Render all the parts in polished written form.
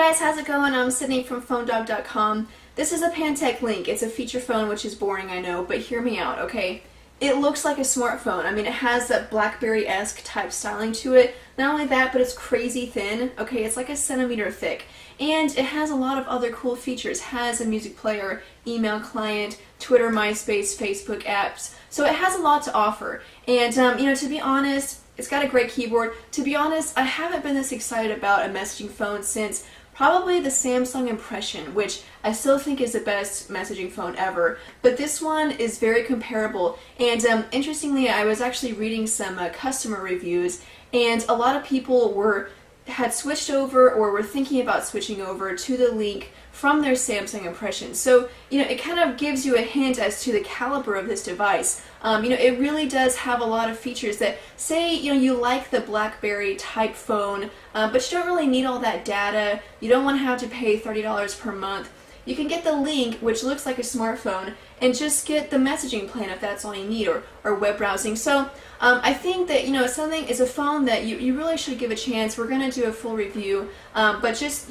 guys, how's it going? I'm Sydney from PhoneDog.com. This is a Pantech Link. It's a feature phone, which is boring, I know, but hear me out, okay? It looks like a smartphone. I mean, it has that BlackBerry-esque type styling to it. Not only that, but it's crazy thin. Okay, it's like a centimeter thick. And it has a lot of other cool features. It has a music player, email client, Twitter, MySpace, Facebook apps. So it has a lot to offer. And, to be honest, it's got a great keyboard. To be honest, I haven't been this excited about a messaging phone since probably the Samsung Impression, which I still think is the best messaging phone ever. But this one is very comparable. And interestingly, I was actually reading some customer reviews, and a lot of people had switched over or were thinking about switching over to the Link from their Samsung Impression. So, it kind of gives you a hint as to the caliber of this device. It really does have a lot of features that say, you like the BlackBerry type phone, but you don't really need all that data. You don't want to have to pay $30 per month. You can get the Link, which looks like a smartphone, and just get the messaging plan if that's all you need, or web browsing. So I think that, it's a phone that you really should give a chance. We're going to do a full review, but just,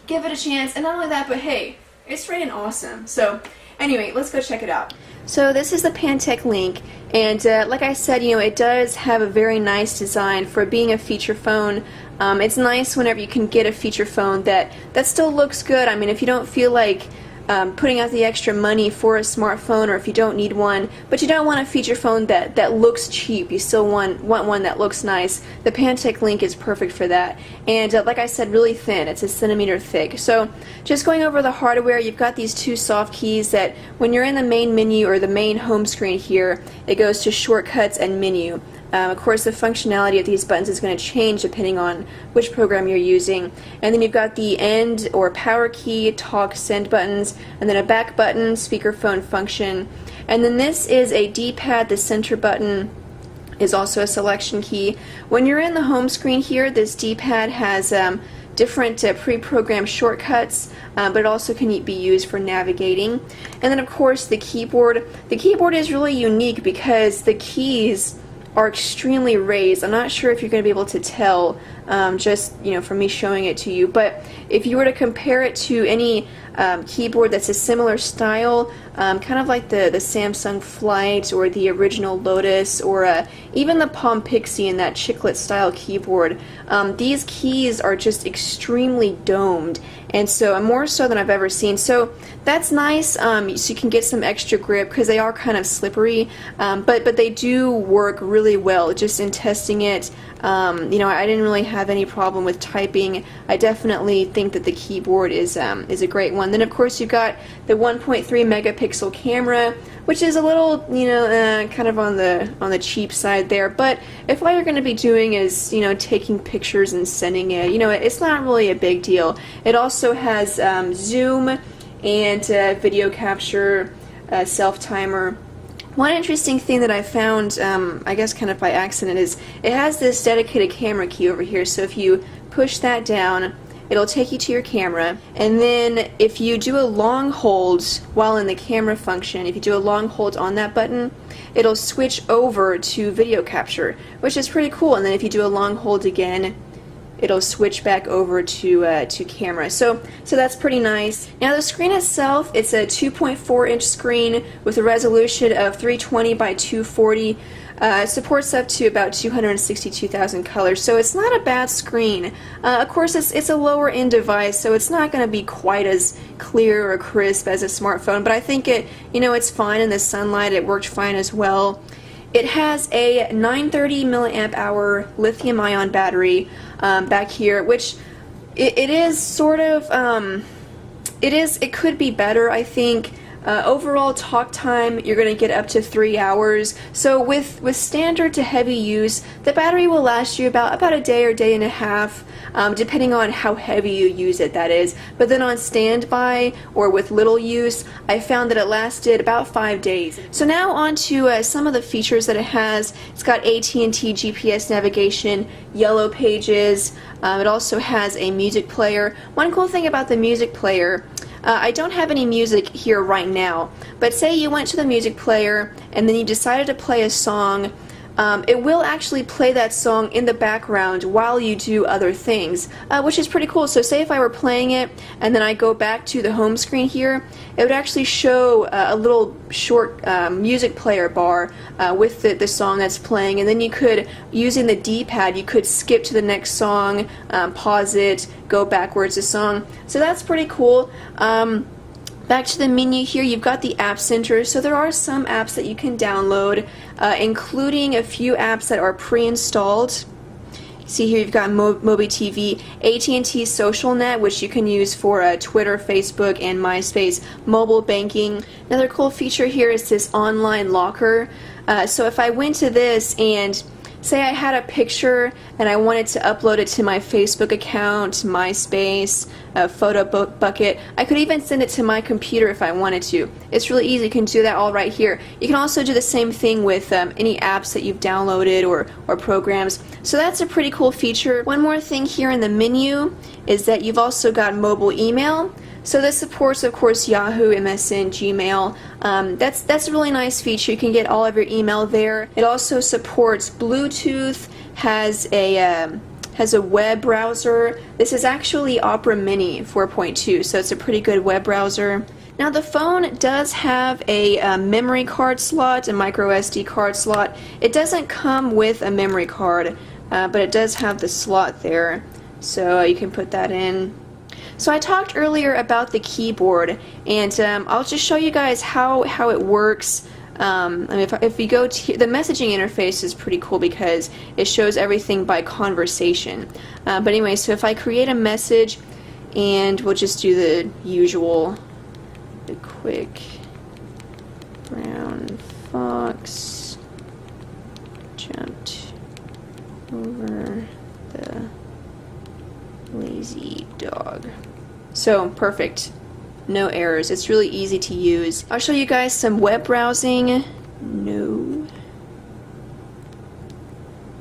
give it a chance. And not only that, but hey, it's freaking awesome. So anyway, let's go check it out. So this is the Pantech Link, and like I said, it does have a very nice design for being a feature phone. It's nice whenever you can get a feature phone that still looks good. I mean, if you don't feel like putting out the extra money for a smartphone, or if you don't need one, but you don't want a feature phone that looks cheap, you still want one that looks nice, the Pantech Link is perfect for that. And like I said, really thin. It's a centimeter thick. So just going over the hardware, you've got these two soft keys that when you're in the main menu or the main home screen here, it goes to shortcuts and menu. Of course, the functionality of these buttons is going to change depending on which program you're using. And then you've got the end or power key, talk, send buttons, and then a back button, speakerphone function. And then this is a D-pad. The center button is also a selection key. When you're in the home screen here, this D-pad has different pre-programmed shortcuts, but it also can be used for navigating. And then, of course, the keyboard. The keyboard is really unique because the keys are extremely raised. I'm not sure if you're going to be able to tell just from me showing it to you, but if you were to compare it to any keyboard that's a similar style, kind of like the Samsung Flight or the original Lotus, or even the Palm Pixie and that chiclet style keyboard, these keys are just extremely domed, and so more so than I've ever seen. So that's nice, so you can get some extra grip because they are kind of slippery, but they do work really well. Just in testing it, I didn't really have any problem with typing. I definitely think that the keyboard is a great one. Then of course you've got the 1.3 megapixel camera, which is a little kind of on the cheap side there. But if all you're going to be doing is taking pictures and sending it, it's not really a big deal. It also has zoom and video capture, self timer. One interesting thing that I found, I guess kind of by accident, is it has this dedicated camera key over here. So if you push that down, it'll take you to your camera, and then if you do a long hold while in the camera function, if you do a long hold on that button, it'll switch over to video capture, which is pretty cool. And then if you do a long hold again, it'll switch back over to camera. So that's pretty nice. Now the screen itself, it's a 2.4-inch screen with a resolution of 320 by 240. Supports up to about 262,000 colors, so it's not a bad screen. Of course, it's a lower end device, so it's not going to be quite as clear or crisp as a smartphone, but I think it's fine in the sunlight. It worked fine as well. It has a 930 milliamp hour lithium-ion battery back here, which it is sort of it could be better, I think. Overall talk time, you're going to get up to 3 hours. So with standard to heavy use, the battery will last you about a day or day and a half, depending on how heavy you use it, that is. But then on standby or with little use, I found that it lasted about 5 days. So now on to some of the features that it has. It's got AT&T GPS navigation, yellow pages. It also has a music player. One cool thing about the music player, I don't have any music here right now, but say you went to the music player and then you decided to play a song it will actually play that song in the background while you do other things, which is pretty cool. So say if I were playing it and then I go back to the home screen here, it would actually show a little short music player bar with the song that's playing, and then you could, using the D-pad, you could skip to the next song, pause it, go backwards a song. So that's pretty cool. Back to the menu here, you've got the App Center, so there are some apps that you can download, including a few apps that are pre-installed. See here you've got Mobi TV, AT&T SocialNet, which you can use for Twitter, Facebook, and MySpace, mobile banking. Another cool feature here is this online locker. So if I went to this and say I had a picture and I wanted to upload it to my Facebook account, MySpace, photo bucket, I could even send it to my computer if I wanted to. It's really easy. You can do that all right here. You can also do the same thing with any apps that you've downloaded or programs. So that's a pretty cool feature. One more thing here in the menu is that you've also got mobile email. So this supports, of course, Yahoo, MSN, Gmail. That's a really nice feature. You can get all of your email there. It also supports Bluetooth, has a web browser. This is actually Opera Mini 4.2, so it's a pretty good web browser. Now the phone does have a memory card slot, a micro SD card slot. It doesn't come with a memory card, but it does have the slot there, so you can put that in. So I talked earlier about the keyboard, and I'll just show you guys how it works. I mean, if you go to the messaging interface is pretty cool because it shows everything by conversation. But anyway, so if I create a message, and we'll just do the usual, the quick brown fox jumped over the lazy dog. So perfect, no errors. It's really easy to use. I'll show you guys some web browsing. No.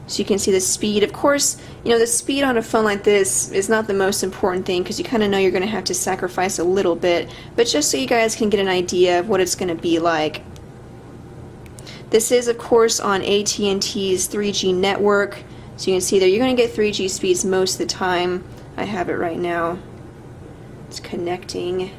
So you can see the speed. Of course, you know, the speed on a phone like this is not the most important thing because you kind of know you're going to have to sacrifice a little bit, but just so you guys can get an idea of what it's going to be like. This is, of course, on AT&T's 3G network. So you can see there you're going to get 3G speeds most of the time. I have it right now. It's connecting.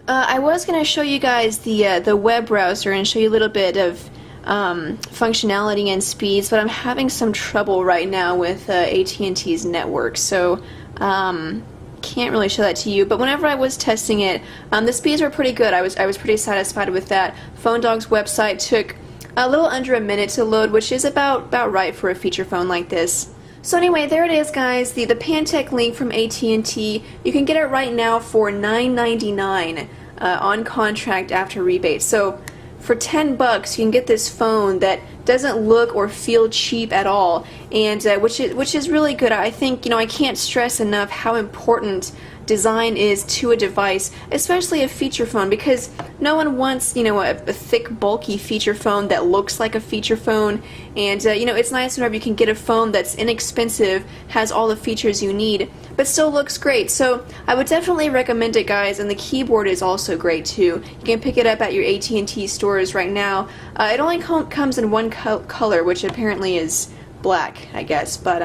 I was going to show you guys the web browser and show you a little bit of functionality and speeds, but I'm having some trouble right now with AT&T's network, so can't really show that to you. But whenever I was testing it, the speeds were pretty good. I was pretty satisfied with that. PhoneDog's website took a little under a minute to load, which is about right for a feature phone like this. So anyway, there it is, guys, the Pantech Link from AT&T. You can get it right now for $9.99 on contract after rebate. So for $10 you can get this phone that doesn't look or feel cheap at all, and which is really good. I think, you know, I can't stress enough how important design is to a device, especially a feature phone, because no one wants, you know, a thick, bulky feature phone that looks like a feature phone. And you know, it's nice whenever you can get a phone that's inexpensive, has all the features you need, but still looks great. So I would definitely recommend it, guys. And the keyboard is also great too. You can pick it up at your AT&T stores right now. It only comes in one color, which apparently is black, I guess, but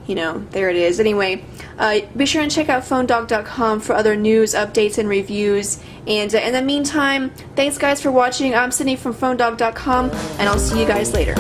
you know, there it is. Anyway, be sure and check out PhoneDog.com for other news, updates, and reviews. And in the meantime, thanks guys for watching. I'm Sydney from PhoneDog.com, and I'll see you guys later.